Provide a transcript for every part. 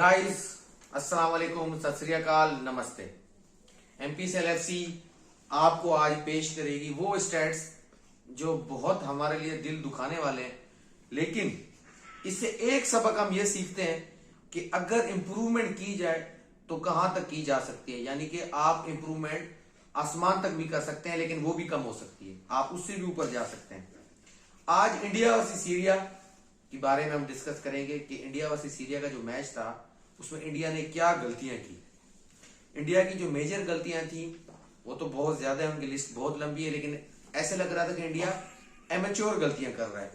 Guys अस्सलाम वालेकुम, सत श्री अकाल, नमस्ते। MPCL FC आपको आज पेश करेगी वो स्टैट्स जो बहुत हमारे लिए दिल दुखाने वाले हैं, लेकिन इससे एक सबक हम ये सीखते हैं कि अगर इंप्रूवमेंट की जाए तो कहां तक की जा सकती है। यानी कि आप इंप्रूवमेंट आसमान तक भी कर सकते हैं, लेकिन वो भी कम हो सकती है, आप उससे भी ऊपर जा सकते हैं। आज इंडिया वर्सेस सीरिया के बारे में हम डिस्कस करेंगे कि इंडिया वर्सेस सीरिया का जो मैच था उसमें इंडिया ने क्या गलतियां की। इंडिया की जो मेजर गलतियां थी वो तो बहुत ज्यादा है, उनकी लिस्ट बहुत लंबी है, लेकिन ऐसे लग रहा था कि इंडिया एमेच्योर गलतियां कर रहा है।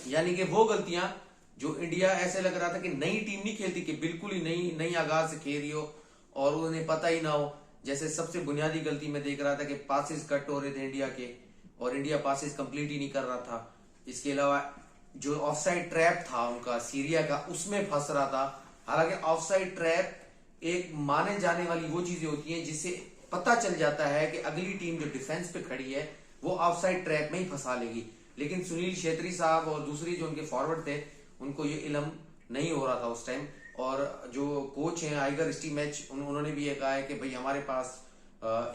यानी कि वो गलतियां जो इंडिया ऐसे लग रहा था कि नई टीम नहीं खेलती, कि बिल्कुल ही नई आगाज से खेल रही हो और उन्हें पता ही ना हो। जैसे सबसे बुनियादी गलती मैं देख रहा था कि पासेस कट हो रहे थे इंडिया के और इंडिया पासेस कंप्लीट ही नहीं कर रहा था। इसके अलावा जो ऑफसाइड ट्रैप था उनका सीरिया का, उसमें फंस रहा था। हालांकि ऑफसाइड ट्रैप एक माने जाने वाली वो चीजें होती हैं जिससे पता चल जाता है कि अगली टीम जो डिफेंस पे खड़ी है वो ऑफसाइड ट्रैप में ही फंसा लेगी, लेकिन सुनील छेत्री साहब और दूसरी जो उनके फॉरवर्ड थे उनको ये इल्म नहीं हो रहा था उस टाइम। और जो कोच हैं आइगर स्टीमैच, उन्होंने भी ये कहा है कि भाई हमारे पास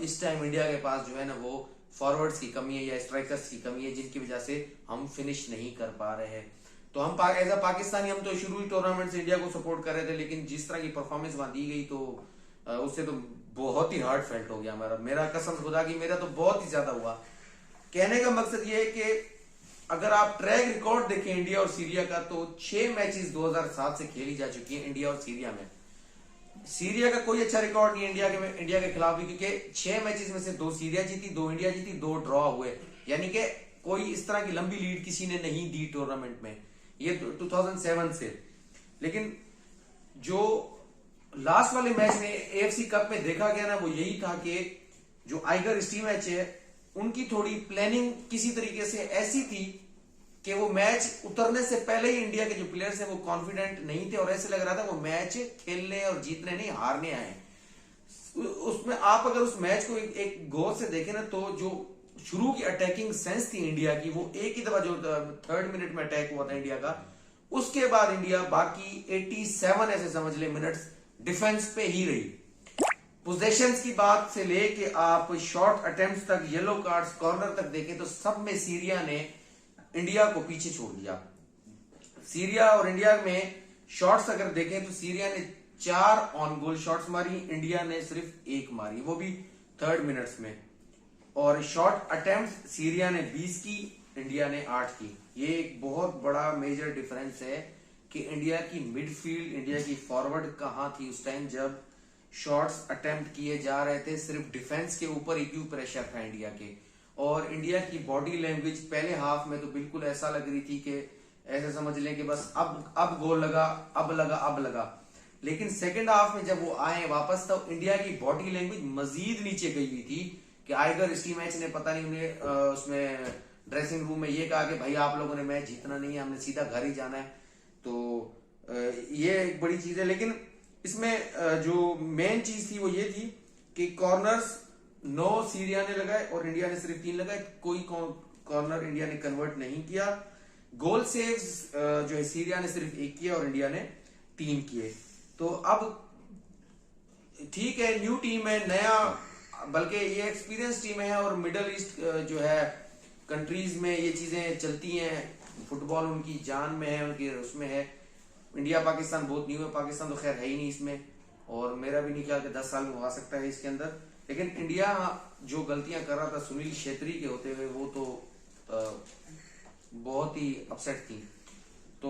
इस टाइम इंडिया के पास जो है ना वो फॉरवर्ड्स की कमी है या स्ट्राइकर्स की कमी है, जिनकी वजह से हम फिनिश नहीं कर पा रहे हैं। तो हम एज अ पाकिस्तानी हम तो शुरू ही टूर्नामेंट से इंडिया को सपोर्ट कर रहे थे, लेकिन जिस तरह की परफॉर्मेंस वहां दी गई तो उससे तो बहुत ही हार्ट फेल्ट हो गया मेरा कसम खुदा की मेरा तो बहुत ही ज्यादा हुआ। कहने का मकसद ये है कि अगर आप ट्रैक रिकॉर्ड देखें इंडिया और सीरिया का, तो 6 मैचेस 2007 से खेली जा चुकी है इंडिया और सीरिया में। सीरिया का कोई अच्छा रिकॉर्ड नहीं इंडिया के खिलाफ भी, क्योंकि 6 मैचेस में से 2 सीरिया जीती, 2 इंडिया जीती, 2 ड्रॉ हुए। यानी कि कोई इस तरह की लंबी लीड किसी ने नहीं दी टूर्नामेंट में, ये 2007 से। लेकिन जो लास्ट वाले मैच में AFC कप में देखा गया ना वो यही था कि जो आइगर स्टीमैच है उनकी थोड़ी प्लानिंग किसी तरीके से ऐसी थी कि वो मैच उतरने से पहले ही इंडिया के जो प्लेयर्स हैं वो कॉन्फिडेंट नहीं थे और ऐसे लग रहा था वो मैच खेलने और जीतने नहीं हारने आए। उसमें आप अगर उस मैच को एक गौर से देखें ना, तो जो शुरू की अटैकिंग सेंस थी इंडिया की, वो एक ही दफा जो 3rd मिनट में अटैक हुआ था इंडिया का, उसके बाद इंडिया बाकी 87 ऐसे समझ ले मिनट्स डिफेंस पे ही रही। पोजेशंस की बात से लेके आप शॉर्ट अटेम्प्ट्स तक, येलो कार्ड्स, कॉर्नर तक देखें तो सब में सीरिया ने इंडिया को पीछे छोड़ दिया। सीरिया और इंडिया में शॉट्स अगर देखें तो सीरिया ने 4 ऑन गोल शॉट्स मारी, इंडिया ने सिर्फ 1 मारी, वो भी 3rd मिनट्स में। और शॉर्ट अटेम्प्ट्स सीरिया ने 20 की, इंडिया ने 8 की। ये एक बहुत बड़ा मेजर डिफरेंस है कि इंडिया की मिडफील्ड, इंडिया की फॉरवर्ड कहां थी उस टाइम जब शॉट्स अटेम्प्ट किए जा रहे थे। सिर्फ डिफेंस के ऊपर ही क्यों प्रेशर था इंडिया के। और इंडिया की बॉडी लैंग्वेज पहले हाफ में तो बिल्कुल ऐसा लग रही थी कि ऐसे समझ लें कि बस अब गोल लगा, अब लगा। लेकिन सेकंड हाफ में जब वो आए वापस तो इंडिया की बॉडी लैंग्वेज मजीद नीचे गई हुई थी कि आइगर स्टीमैच ने पता नहीं उन्हें उसमें ड्रेसिंग रूम में ये कहा कि भाई आप लोगों ने मैच जीतना नहीं है, हमने सीधा घर ही जाना है। तो ये एक बड़ी चीज है। लेकिन इसमें जो मेन चीज थी वो ये थी कि कॉर्नर्स 9 सीरिया ने लगाए और इंडिया ने सिर्फ 3 लगाए। कोई कॉर्नर इंडिया ने कन्वर्ट नहीं किया। गोल सेव्स जो है सीरिया ने सिर्फ 1 किया और इंडिया ने 3 किए। तो अब ठीक है, न्यू टीम है, नया, बल्कि ये एक्सपीरियंस टीम है और मिडल ईस्ट जो है कंट्रीज में ये चीजें चलती हैं, फुटबॉल उनकी जान में है, उनकी उसमें है। इंडिया पाकिस्तान बहुत न्यू है, पाकिस्तान तो खैर है ही नहीं इसमें, और मेरा भी नहीं ख्याल कि 10 साल में हो सकता है इसके अंदर। लेकिन इंडिया जो गलतियां कर रहा था सुनील छेत्री के होते हुए, वो तो बहुत ही अपसेट थी।